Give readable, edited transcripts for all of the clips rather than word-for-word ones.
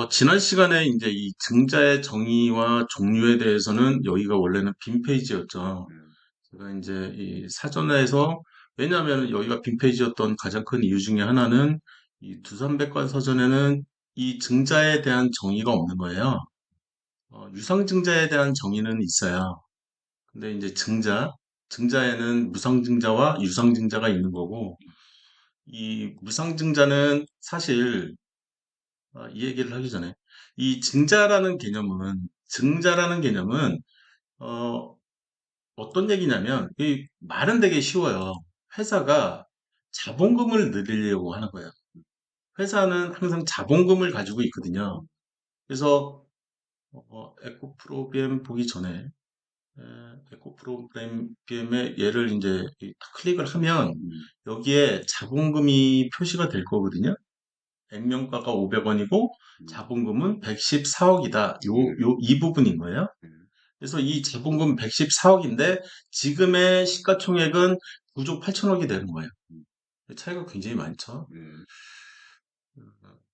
지난 시간에 이제 이 증자의 정의와 종류에 대해서는 여기가 원래는 빈 페이지였죠. 음, 제가 이제 이 사전에서, 왜냐하면 여기가 빈 페이지였던 가장 큰 이유 중에 하나는 이 두산백과 서전에는 이 증자에 대한 정의가 없는 거예요. 유상증자에 대한 정의는 있어요. 근데 이제 증자에는 무상증자와 유상증자가 있는 거고, 이 무상증자는 사실 이 얘기를 하기 전에 이 증자라는 개념은 어, 어떤 얘기냐면 이 말은 되게 쉬워요. 회사가 자본금을 늘리려고 하는 거예요. 회사는 항상 자본금을 가지고 있거든요. 그래서 에코프로비엠 보기 전에 에코프로비엠의 예를 이제 딱 클릭을 하면 음, 여기에 자본금이 표시가 될 거거든요. 액면가가 500원이고 음, 자본금은 114억이다. 이 부분인 거예요. 음, 그래서 이 자본금 114억인데 지금의 시가총액은 9조 8천억이 되는 거예요. 음, 차이가 굉장히 많죠. 음,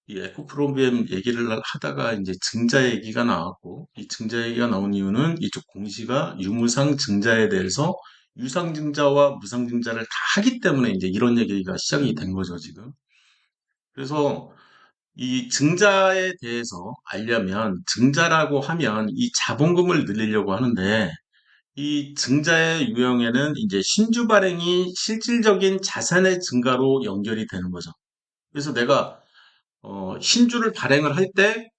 이 에코프로비엠 얘기를 하다가 이제 증자 얘기가 나왔고, 이 증자 얘기가 나온 이유는 이쪽 공시가 유무상 증자에 대해서 유상증자와 무상증자를 다 하기 때문에 이제 이런 얘기가 시작이 된 거죠, 지금. 그래서 이 증자에 대해서 알려면 증자라고 하면 이 자본금을 늘리려고 하는데 이 증자의 유형에는 이제 신주 발행이 실질적인 자산의 증가로 연결이 되는 거죠. 그래서 내가 신주를 발행을 할 때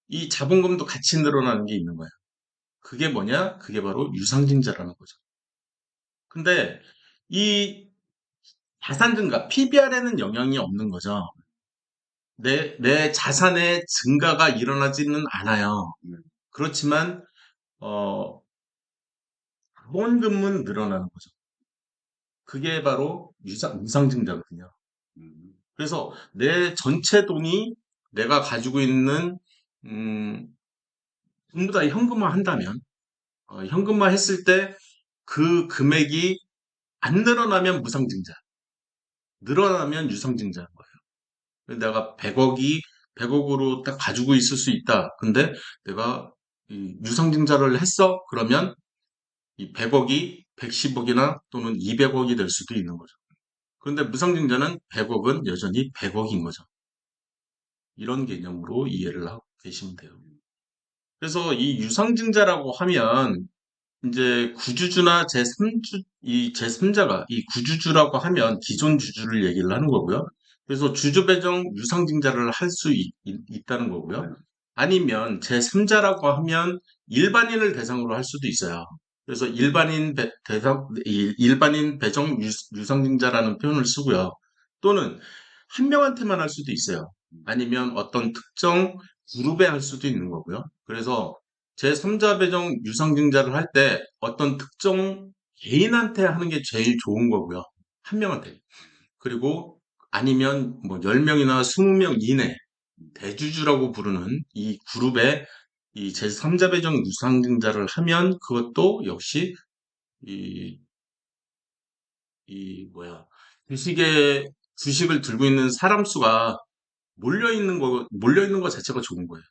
이 자본금도 같이 늘어나는 게 있는 거야. 그게 뭐냐? 그게 바로 유상증자라는 거죠. 근데 이 자산 증가, PBR에는 영향이 없는 거죠. 내 자산의 증가가 일어나지는 않아요. 음, 그렇지만 어, 자본금은 늘어나는 거죠. 그게 바로 무상증자거든요. 음, 그래서 내 전체 돈이 내가 가지고 있는 음, 전부 다 현금화 한다면 현금화 했을 때 그 금액이 안 늘어나면 무상증자, 늘어나면 유상증자인 거예요. 내가 100억으로 딱 가지고 있을 수 있다. 근데 내가 이 유상증자를 했어? 그러면 이 100억이 110억이나 또는 200억이 될 수도 있는 거죠. 그런데 무상증자는 100억은 여전히 100억인 거죠. 이런 개념으로 이해를 하고 계시면 돼요. 그래서 이 유상증자라고 하면 이제 구주주나 제3주, 이 제3자가 이 구주주라고 하면 기존 주주를 얘기를 하는 거고요. 그래서 주주 배정 유상증자를 할 수 있다는 네, 거고요. 아니면 제3자라고 하면 일반인을 대상으로 할 수도 있어요. 그래서 일반인 배정 유상증자라는 표현을 쓰고요. 또는 한 명한테만 할 수도 있어요. 아니면 어떤 특정 그룹에 할 수도 있는 거고요. 그래서 제3자 배정 유상증자를 할 때 어떤 특정 개인한테 하는 게 제일 좋은 거고요. 한 명한테. 그리고 아니면 뭐 10명이나 20명 이내 대주주라고 부르는 이 그룹에 이 제3자 배정 유상증자를 하면 그것도 역시 이, 이 뭐야 주식을 들고 있는 사람 수가 몰려 있는 거 자체가 좋은 거예요.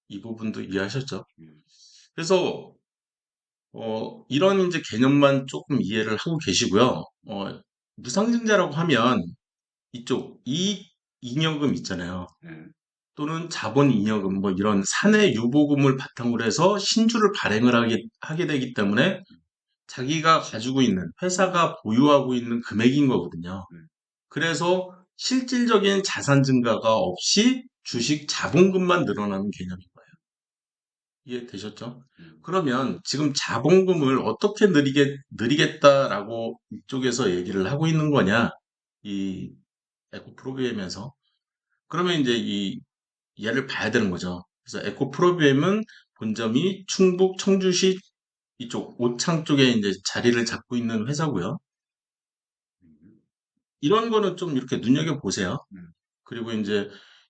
이 부분도 이해하셨죠? 음, 그래서 이런 이제 개념만 조금 이해를 하고 계시고요. 무상증자라고 하면 이쪽 이익 잉여금 있잖아요. 네, 또는 자본 잉여금 뭐 이런 사내 유보금을 바탕으로 해서 신주를 발행을 하게 되기 때문에 자기가 가지고 있는 회사가 보유하고 있는 금액인 거거든요. 음, 그래서 실질적인 자산 증가가 없이 주식 자본금만 늘어나는 개념인 거예요. 이해되셨죠? 음, 그러면 지금 자본금을 어떻게 늘리겠다라고 이쪽에서 얘기를 하고 있는 거냐? 이 에코 프로비엠에서. 그러면 이제 이 얘를 봐야 되는 거죠. 그래서 에코 프로비엠은 본점이 충북 청주시 이쪽 오창 쪽에 이제 자리를 잡고 있는 회사고요. 음, 이런 거는 좀 이렇게 눈여겨보세요. 음, 그리고 이제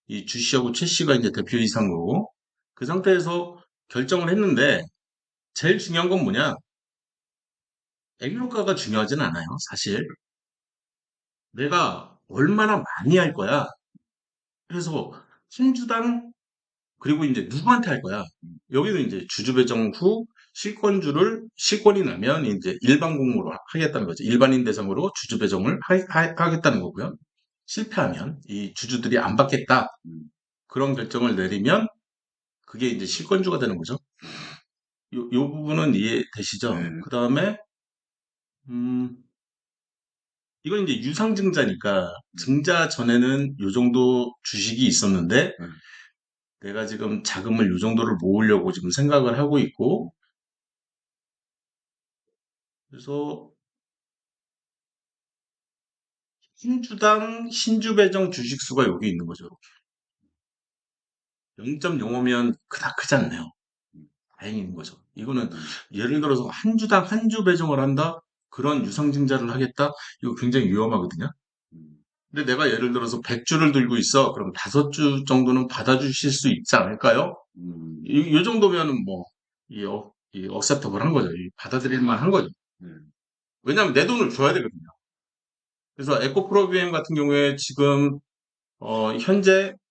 이 주씨하고 최씨가 이제 대표이사인 거고, 그 상태에서 결정을 했는데, 제일 중요한 건 뭐냐? 액면가가 중요하진 않아요, 사실. 내가 얼마나 많이 할 거야. 그래서 한 주당, 그리고 이제 누구한테 할 거야? 여기는 이제 주주 배정 후 실권이 나면 이제 일반 공모로 하겠다는 거죠. 일반인 대상으로 주주 배정을 하겠다는 거고요. 실패하면 이 주주들이 안 받겠다. 그런 결정을 내리면 그게 이제 실권주가 되는 거죠. 요 부분은 이해되시죠? 네. 그 다음에, 음, 이건 이제 유상증자니까 증자 전에는 요 정도 주식이 있었는데 네. 내가 지금 자금을 요 정도를 모으려고 지금 생각을 하고 있고, 그래서 한 주당 신주 배정 주식 수가 여기 있는 거죠. 0.05면 그닥 크지 않네요. 다행인 거죠. 이거는 예를 들어서 한 주당 한 주 배정을 한다? 그런 유상증자를 하겠다? 이거 굉장히 위험하거든요. 근데 내가 예를 들어서 100주를 들고 있어. 그럼 5주 정도는 받아주실 수 있지 않을까요? 이 정도면은 뭐, 이 억셉터블 한 거죠. 받아들일 만한 거죠. 네. 왜냐하면 내 돈을 줘야 되거든요. 그래서 에코프로비엠 같은 경우에 지금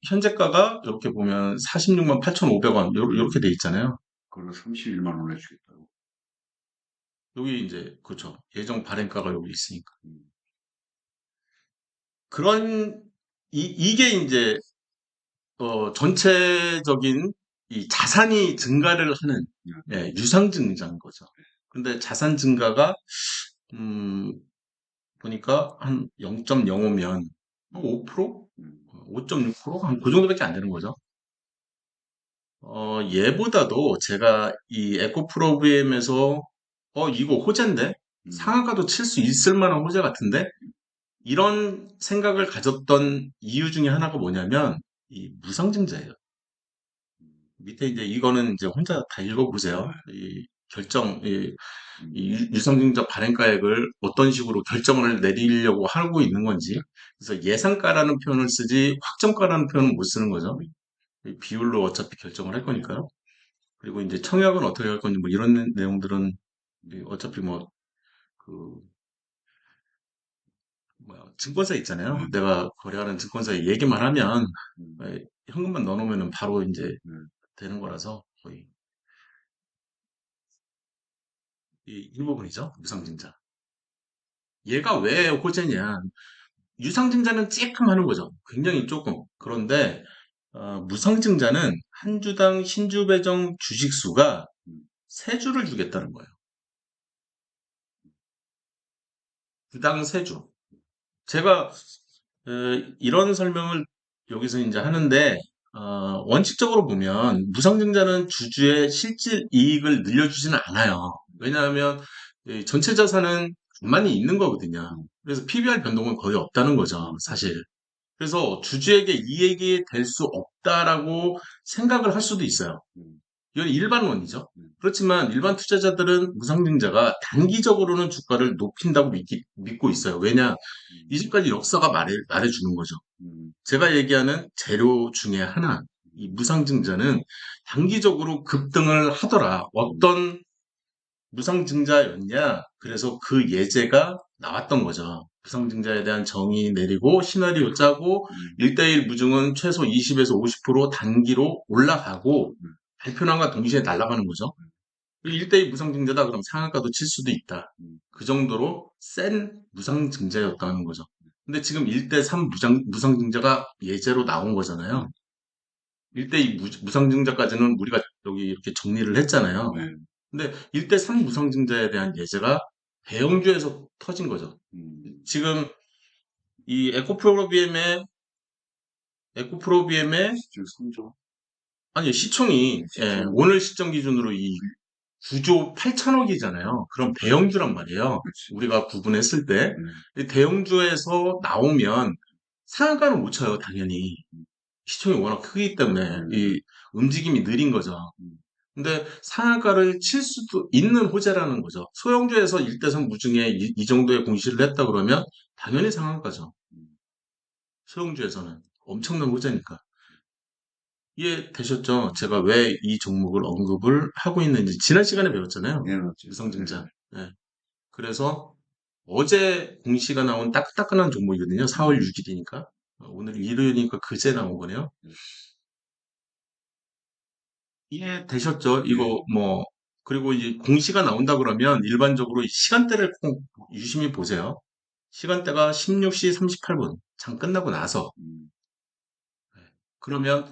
현재가가 이렇게 보면 46만 8,500원 이렇게 돼 있잖아요. 그걸로 31만 원 해주겠다고. 여기 이제 그렇죠. 예정 발행가가 여기 있으니까. 음. 그런 이게 이제 전체적인 이 자산이 증가를 하는 예, 유상증자인 거죠. 근데 자산 증가가 음, 보니까 한 0.05면 5%? 5.6%? 한 그 정도밖에 안 되는 거죠. 얘보다도 제가 이 에코프로비엠에서 이거 호재인데? 상한가도 칠 수 있을 만한 호재 같은데? 이런 생각을 가졌던 이유 중에 하나가 뭐냐면 이 무상증자예요. 밑에 이제 이거는 이제 혼자 다 읽어보세요. 이 결정, 이 유상증자 발행가액을 어떤 식으로 결정을 내리려고 하고 있는 건지. 그래서 예상가라는 표현을 쓰지 확정가라는 표현은 못 쓰는 거죠. 이 비율로 어차피 결정을 할 거니까요. 그리고 이제 청약은 어떻게 할 건지 뭐 이런 내용들은 어차피 뭐 그 뭐야 증권사 있잖아요. 내가 거래하는 증권사에 얘기만 하면 현금만 넣어놓으면 바로 이제 되는 거라서 거의 이 일부분이죠. 유상증자. 얘가 왜 호재냐? 유상증자는 쬐끔 하는 거죠. 굉장히 조금. 그런데 무상증자는 한 주당 신주 배정 주식 수가 세 주를 주겠다는 거예요. 주당 세 주. 제가 이런 설명을 여기서 이제 하는데 원칙적으로 보면 무상증자는 주주의 실질 이익을 늘려주지는 않아요. 왜냐하면 이 전체 자산은 가만히 있는 거거든요. 그래서 PBR 변동은 거의 없다는 거죠, 사실. 그래서 주주에게 이익이 될 수 없다라고 생각을 할 수도 있어요. 이건 일반론이죠. 그렇지만 일반 투자자들은 무상증자가 단기적으로는 주가를 높인다고 믿고 있어요. 왜냐? 이제까지 역사가 말해주는 거죠. 제가 얘기하는 재료 중에 하나, 이 무상증자는 단기적으로 급등을 하더라. 어떤 무상증자였냐? 그래서 그 예제가 나왔던 거죠. 무상증자에 대한 정의 내리고 시나리오 짜고 1대1 무증은 최소 20에서 50% 단기로 올라가고 발표량과 동시에 날아가는 거죠. 1대2 무상증자다 그럼 상한가도 칠 수도 있다. 그 정도로 센 무상증자였다는 거죠. 근데 지금 1대3 무상증자가 예제로 나온 거잖아요. 1대2 무상증자까지는 우리가 여기 이렇게 정리를 했잖아요. 근데 1대3 무상증자에 대한 예제가 대형주에서 터진 거죠. 지금 이 에코프로비엠의 지금 3조. 아니 시총이 오늘 시점 기준으로 이 9조 8천억이잖아요. 그럼 대형주란 말이에요. 우리가 구분했을 때 이 대형주에서 나오면 상한가는 못 쳐요, 당연히. 시총이 워낙 크기 때문에 이 움직임이 느린 거죠. 근데 상한가를 칠 수도 있는 호재라는 거죠. 소형주에서 1대3 무증에 이 정도의 공시를 했다 그러면 당연히 상한가죠. 소형주에서는 엄청난 호재니까. 이해되셨죠? 제가 왜 이 종목을 언급을 하고 있는지 지난 시간에 배웠잖아요. 예, 맞죠. 유상증자. 네. 그래서 어제 공시가 나온 따끈따끈한 종목이거든요. 4월 6일이니까. 오늘 일요일이니까 그제 나온 거네요. 이해되셨죠? 예. 이거 뭐 그리고 이제 공시가 나온다 그러면 일반적으로 이 시간대를 꼭 유심히 보세요. 시간대가 16시 38분 장 끝나고 나서 음, 그러면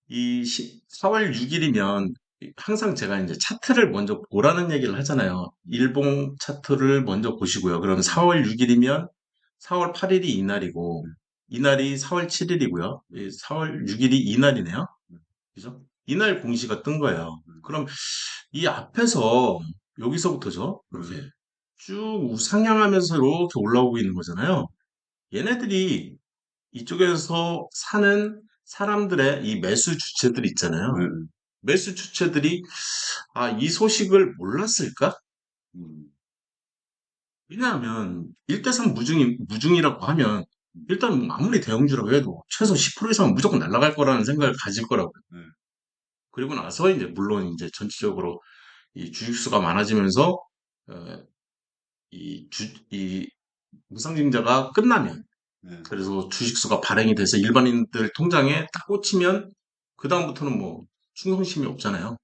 4월 6일이면 항상 제가 이제 차트를 먼저 보라는 얘기를 하잖아요. 음, 일봉 차트를 먼저 보시고요. 그럼 음, 4월 6일이면 4월 8일이 이날이고 음, 이날이 4월 7일이고요. 4월 6일이 이날이네요. 음, 그죠? 이날 공시가 뜬 거예요. 음, 그럼 이 앞에서 여기서부터죠. 이렇게 음, 쭉 우상향하면서 이렇게 올라오고 있는 거잖아요. 얘네들이 이쪽에서 사는 사람들의 이 매수 주체들 있잖아요. 음, 매수 주체들이 이 소식을 몰랐을까? 음, 왜냐하면 1대3 무중이라고 하면 음, 일단 뭐 아무리 대형주라고 해도 최소 10% 이상은 무조건 날아갈 거라는 생각을 가질 거라고요. 음, 그리고 나서 이제 물론 이제 전체적으로 이 주식수가 많아지면서 어, 이 무상증자가 끝나면 음, 그래서 주식수가 발행이 돼서 일반인들 통장에 딱 꽂히면 그다음부터는 뭐 충성심이 없잖아요.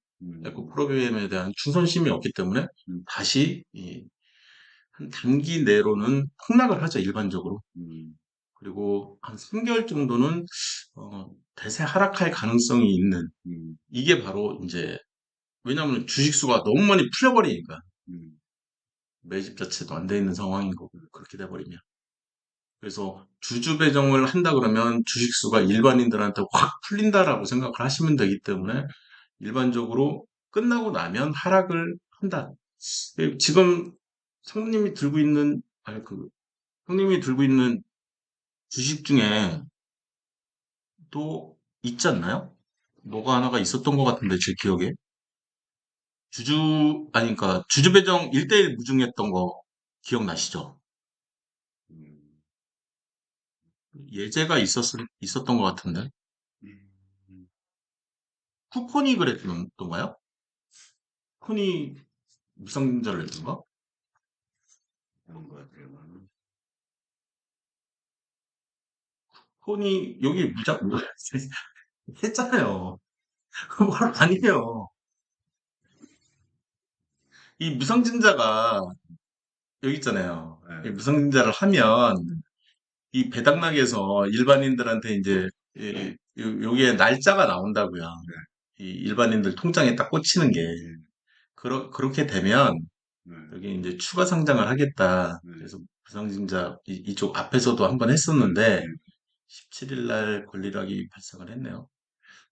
에코 음, 프로그램에 대한 충성심이 없기 때문에 음, 다시 한 단기 내로는 폭락을 하죠, 일반적으로. 음, 그리고 한 3개월 정도는 대세 하락할 가능성이 있는 음, 이게 바로 이제 왜냐하면 주식수가 너무 많이 풀려버리니까 음, 매집 자체도 안 돼 있는 상황인 거고 그렇게 돼버리면 그래서 주주 배정을 한다 그러면 주식수가 일반인들한테 확 풀린다라고 생각을 하시면 되기 때문에 일반적으로 끝나고 나면 하락을 한다. 지금 성님이 들고 있는 아니 형님이 들고 있는 주식 중에 또 있지 않나요? 뭐가 하나가 있었던 것 같은데 제 기억에 아니 그러니까 주주 배정 1대1 무중했던 거 기억나시죠? 음, 예제가 있었던 것 같은데 음, 쿠폰이 그랬던가요? 쿠폰이 무상증자를 했던가? 그런 것 같아요. 쿠폰이 여기 했잖아요. 그걸 아니에요. 이 무상증자가 여기 있잖아요. 이 네, 무상증자를 하면 이 배당락에서 일반인들한테 이제 여기에 날짜가 나온다고요. 네, 이 일반인들 통장에 딱 꽂히는 게 네, 그렇게 되면 네, 여기 이제 추가 상장을 하겠다. 네, 그래서 무상증자 이쪽 앞에서도 한번 네, 했었는데 네. 17일 날 권리락이 발생을 했네요.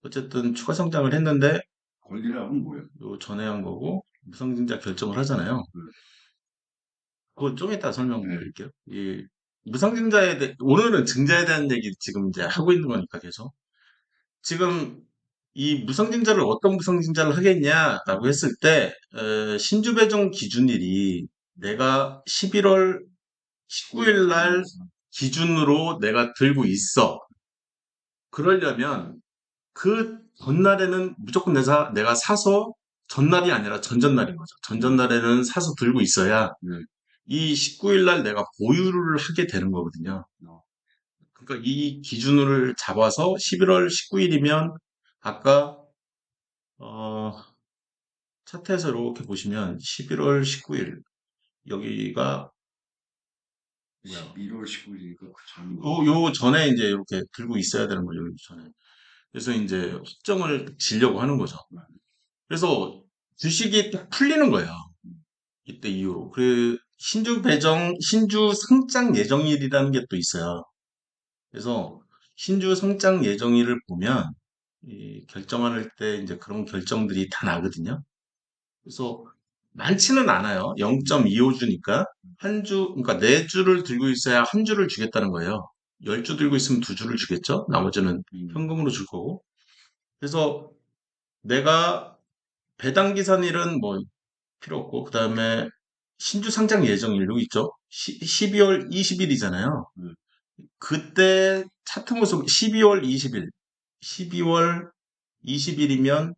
어쨌든 추가 상장을 했는데 권리라면 뭐예요? 요 전에 한 거고 무상증자 결정을 하잖아요. 네, 그거 좀 이따 네, 설명드릴게요. 이 오늘은 증자에 대한 얘기 지금 이제 하고 있는 거니까 계속. 지금 이 무상증자를 어떤 무상증자를 하겠냐라고 했을 때 신주 배정 기준일이 내가 11월 19일 날 기준으로 내가 들고 있어. 그러려면 그 전날에는 무조건 내가 사서 전날이 아니라 전전날인 거죠. 음, 전전날에는 사서 들고 있어야 네, 이 19일 날 내가 보유를 하게 되는 거거든요. 어, 그러니까 이 기준을 잡아서 11월 19일이면 아까 어, 차트에서 이렇게 보시면 11월 19일 여기가 뭐야? 11월 19일이니까 그 전이네. 요 전에 이제 이렇게 들고 있어야 되는 거죠. 요 전에. 그래서 이제 확정을 지려고 하는 거죠. 네, 그래서 주식이 딱 풀리는 거예요. 음, 이때 이후로. 신주 상장 예정일이라는 게 또 있어요. 그래서 신주 상장 예정일을 보면 이 결정할 때 이제 그런 결정들이 다 나거든요. 그래서 많지는 않아요. 음, 0.25주니까 그러니까 4주를 들고 있어야 한 주를 주겠다는 거예요. 10주 들고 있으면 2주를 주겠죠. 나머지는 음, 현금으로 줄 거고. 그래서 내가 배당 기산일은 뭐 필요 없고 그다음에 신주 상장 예정일 여기 있죠. 12월 20일이잖아요. 네, 그때 차트 모습 12월 20일, 12월 20일이면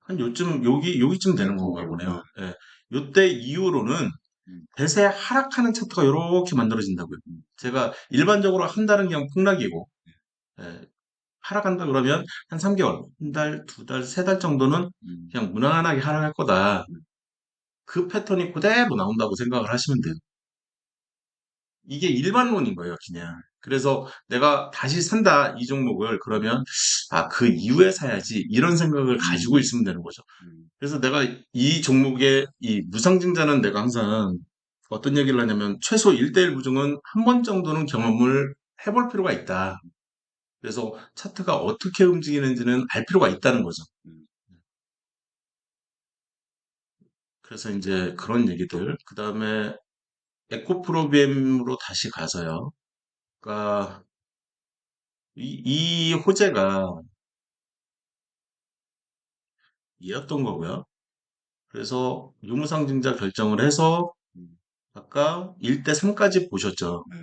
한 여기쯤 네, 되는 건가 거기요. 네, 보네요. 예. 요때 이후로는 음, 대세 하락하는 차트가 이렇게 만들어진다고요. 음, 제가 일반적으로 한 달은 그냥 폭락이고, 예, 하락한다 그러면 한 3개월, 한 달, 두 달, 세 달 정도는 음, 그냥 무난하게 하락할 거다. 음, 그 패턴이 그대로 나온다고 생각을 하시면 돼요. 이게 일반론인 거예요, 그냥. 그래서 내가 다시 산다, 이 종목을. 그러면, 아, 그 이후에 사야지. 이런 생각을 가지고 음, 있으면 되는 거죠. 음, 그래서 내가 이 종목의 이 무상증자는 내가 항상 어떤 얘기를 하냐면, 최소 1대1 무증은 한 번 정도는 경험을 해볼 필요가 있다. 그래서 차트가 어떻게 움직이는지는 알 필요가 있다는 거죠. 음, 그래서 이제 그런 얘기들. 그 다음에 에코프로비엠으로 다시 가서요. 그러니까 이 호재가 이었던 거고요. 그래서 유무상증자 결정을 해서 음, 아까 1대 3까지 보셨죠. 네,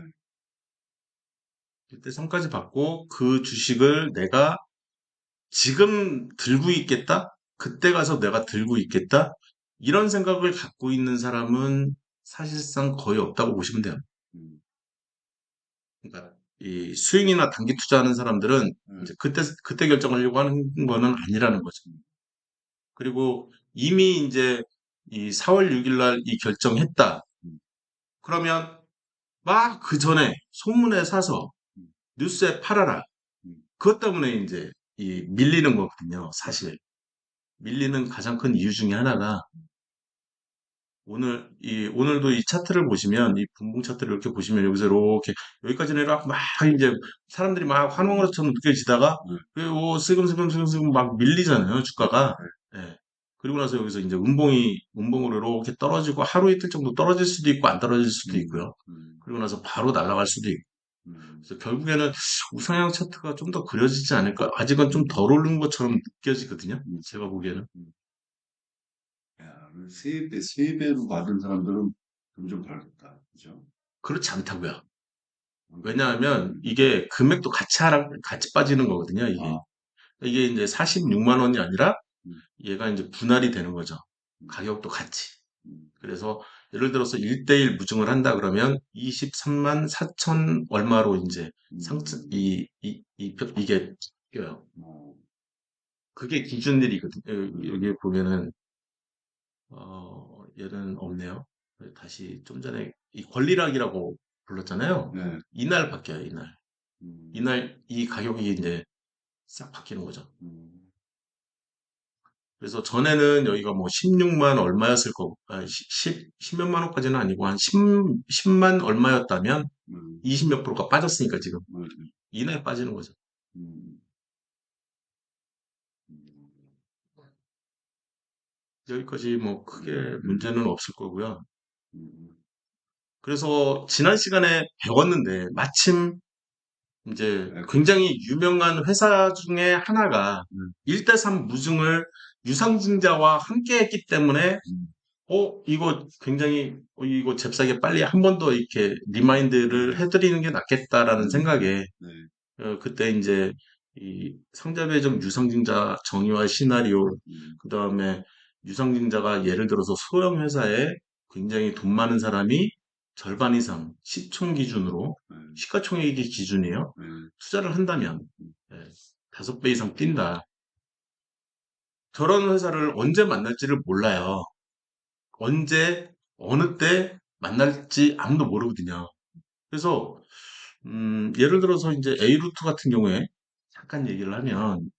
1대 3까지 받고 그 주식을 내가 지금 들고 있겠다? 그때 가서 내가 들고 있겠다? 이런 생각을 갖고 있는 사람은 사실상 거의 없다고 보시면 돼요. 음, 그러니까 이 스윙이나 단기 투자하는 사람들은 네, 이제 그때 결정하려고 하는 거는 아니라는 거죠. 그리고 이미 이제 이 4월 6일 날 이 결정했다. 음, 그러면 막 그 전에 소문에 사서 음, 뉴스에 팔아라. 음, 그것 때문에 이제 이 밀리는 거거든요. 네, 사실. 밀리는 가장 큰 이유 중에 하나가 오늘도 이 차트를 보시면, 이 분봉 차트를 이렇게 보시면, 여기서 이렇게, 여기까지는 이렇게 막, 이제, 사람들이 막 환호한 것처럼 느껴지다가, 네, 슬금슬금슬금 막 밀리잖아요, 주가가. 네, 예. 그리고 나서 여기서 이제 운봉으로 이렇게 떨어지고, 하루 이틀 정도 떨어질 수도 있고, 안 떨어질 수도 음, 있고요. 음, 그리고 나서 바로 날아갈 수도 있고. 음, 그래서 결국에는 우상향 차트가 좀 더 그려지지 않을까? 아직은 좀 덜 오른 것처럼 느껴지거든요. 음, 제가 보기에는. 음. 야, 세 배로 받은 사람들은 좀 다르겠다. 그죠? 그렇지 않다고요. 음, 왜냐하면 음, 이게 금액도 같이 빠지는 거거든요, 이게. 아, 이게 이제 46만 원이 아니라 음, 얘가 이제 분할이 되는 거죠. 음, 가격도 같이. 음, 그래서 예를 들어서 1대1 무증을 한다 그러면 23만 4천 얼마로 이제 음, 이게 바뀌어요. 어, 그게 기준일이거든요. 여기 음, 보면은, 얘는 없네요. 다시 좀 전에 이 권리락이라고 불렀잖아요. 네, 이날 바뀌어요, 이날. 음, 이날 이 가격이 이제 싹 바뀌는 거죠. 음, 그래서 전에는 여기가 뭐 16만 얼마였을 거고, 10몇만 원까지는 아니고 한 10만 얼마였다면 음, 20 몇 프로가 빠졌으니까 지금 음, 이내 빠지는 거죠. 음, 음, 여기까지 뭐 크게 문제는 없을 거고요. 음, 그래서 지난 시간에 배웠는데 마침 이제 네, 굉장히 유명한 회사 중에 하나가 음, 1대3 무증을 유상증자와 함께 했기 때문에 음, 이거 굉장히, 이거 잽싸게 빨리 한 번 더 이렇게 리마인드를 네, 해드리는 게 낫겠다라는 네, 생각에, 네, 그때 이제 이 상자배정 유상증자 정의와 시나리오, 그 다음에 유상증자가 예를 들어서 소형 회사에 굉장히 돈 많은 사람이 절반 이상 시총 기준으로, 네, 시가총액이 기준이에요. 네, 투자를 한다면, 음, 예, 5배 이상 뛴다. 저런 회사를 언제 만날지를 몰라요. 언제, 어느 때 만날지 아무도 모르거든요. 그래서, 예를 들어서 이제 A루트 같은 경우에 잠깐 얘기를 하면,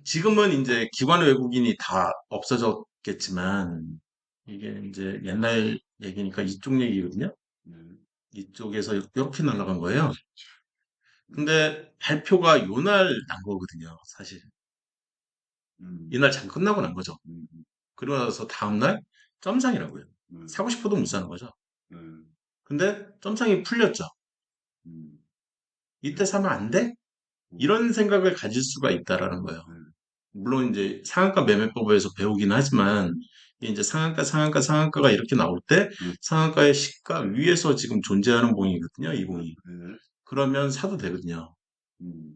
지금은 이제 기관 외국인이 다 없어졌겠지만, 이게 이제 옛날 얘기니까 이쪽 얘기거든요. 네, 이쪽에서 이렇게 날아간 거예요. 음, 근데 발표가 요날 난 거거든요, 사실. 음, 이날 잠깐 끝나고 난 거죠. 음, 그러고 나서 다음날 점상이라고요. 네, 사고 싶어도 못 사는 거죠. 네, 근데 점상이 풀렸죠. 음, 네, 이때 사면 안 돼? 이런 생각을 가질 수가 있다라는 거예요. 네, 물론 이제 상한가 매매법에서 배우긴 하지만 이게 이제 상한가가 이렇게 나올 때 네, 상한가의 시가 위에서 지금 존재하는 봉이거든요, 이 봉이. 네, 그러면 사도 되거든요. 음,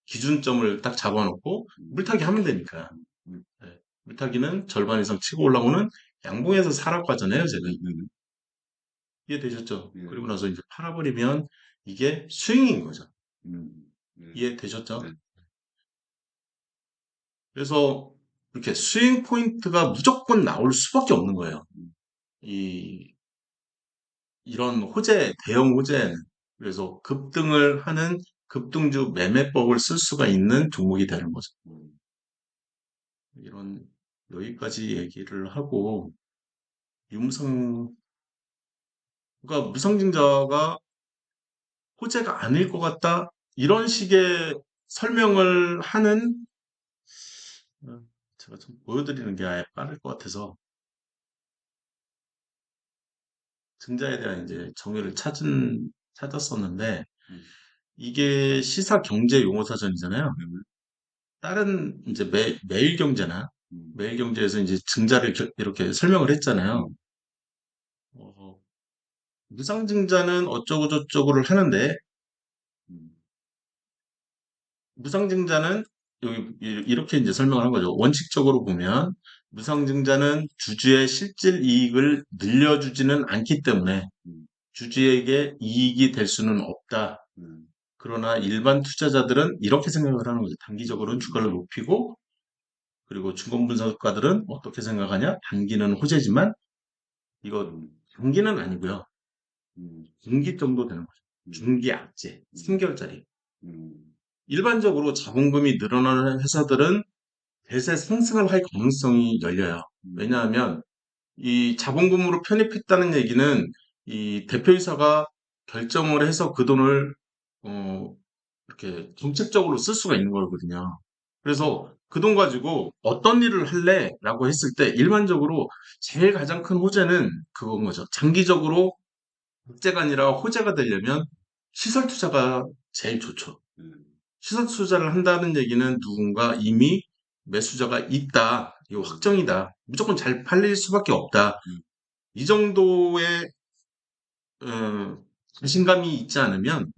기준점을 딱 잡아놓고 음, 물타기 하면 되니까. 음, 네. 물타기는 절반 이상 치고 올라오는 양봉에서 사라고 하잖아요, 제가. 네, 네, 이해되셨죠? 예, 그리고 나서 이제 팔아버리면 이게 스윙인 거죠. 네, 이해되셨죠? 네, 그래서 이렇게 스윙 포인트가 무조건 나올 수밖에 없는 거예요. 음, 이 이런 대형 호재는. 그래서 급등을 하는 급등주 매매법을 쓸 수가 있는 종목이 되는 거죠. 음, 이런, 여기까지 얘기를 하고, 유무상, 그러니까 무상증자가 호재가 아닐 것 같다? 이런 식의 설명을 하는, 어, 제가 좀 보여드리는 게 아예 빠를 것 같아서, 증자에 대한 이제 정의를 찾았었는데, 음, 이게 시사 경제 용어 사전이잖아요. 음, 다른 이제 매일경제나 음, 매일경제에서 이제 증자를 이렇게 설명을 했잖아요. 음, 어, 무상증자는 어쩌고 저쩌고를 하는데 음, 무상증자는 여기 이렇게 이제 설명을 한 거죠. 원칙적으로 보면 무상증자는 주주의 실질 이익을 늘려주지는 않기 때문에 음, 주주에게 이익이 될 수는 없다. 음, 그러나 일반 투자자들은 이렇게 생각을 하는 거죠. 단기적으로는 음, 주가를 높이고 그리고 중간분석가들은 어떻게 생각하냐? 단기는 호재지만 이거 음, 단기는 아니고요. 음, 분기 정도 되는 거죠. 음, 중기 악재, 음, 3개월짜리. 음, 일반적으로 자본금이 늘어나는 회사들은 대세 상승을 할 가능성이 열려요. 음, 왜냐하면 이 자본금으로 편입했다는 얘기는 이 대표이사가 결정을 해서 그 돈을 어, 이렇게 정책적으로 쓸 수가 있는 거거든요. 그래서 그 돈 가지고 어떤 일을 할래? 라고 했을 때 일반적으로 제일 가장 큰 호재는 그건 거죠. 장기적으로 국제가 아니라 호재가 되려면 시설 투자가 제일 좋죠. 음, 시설 투자를 한다는 얘기는 누군가 이미 매수자가 있다. 이거 음, 확정이다. 무조건 잘 팔릴 수밖에 없다. 음, 이 정도의 자신감이 있지 않으면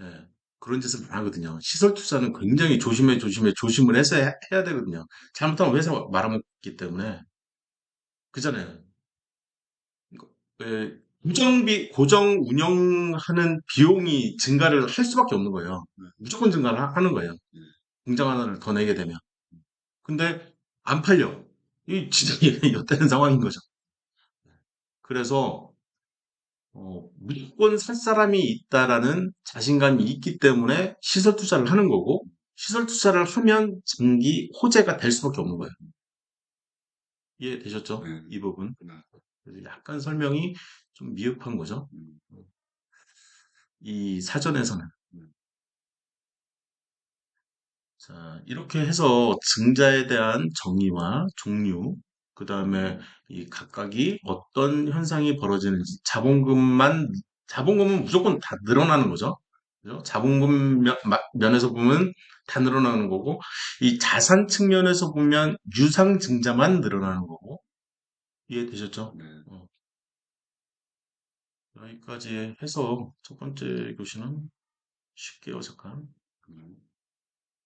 예, 그런 짓을 안 하거든요. 시설 투자는 굉장히 조심을 해서 해야 되거든요. 잘못하면 회사 말아먹기 때문에 그잖아요. 예, 고정 운영하는 비용이 증가를 할 수밖에 없는 거예요. 네, 무조건 증가를 하는 거예요. 네, 공장 하나를 더 내게 되면. 근데 안 팔려. 이 진짜 엿되는 상황인 거죠. 그래서 무조건 살 사람이 있다라는 자신감이 있기 때문에 시설 투자를 하는 거고 시설 투자를 하면 장기 호재가 될 수밖에 없는 거예요. 이해되셨죠? 네, 이 부분. 네, 그래서 약간 설명이 좀 미흡한 거죠. 음, 이 사전에서는. 음, 자, 이렇게 해서 증자에 대한 정의와 종류, 그 다음에 음, 이 각각이 어떤 현상이 벌어지는지, 자본금은 무조건 다 늘어나는 거죠. 그죠? 자본금 면에서 보면 다 늘어나는 거고, 이 자산 측면에서 보면 유상증자만 늘어나는 거고, 이해되셨죠? 네, 여기까지 해서 첫 번째 교시는 쉽게 어색한 네.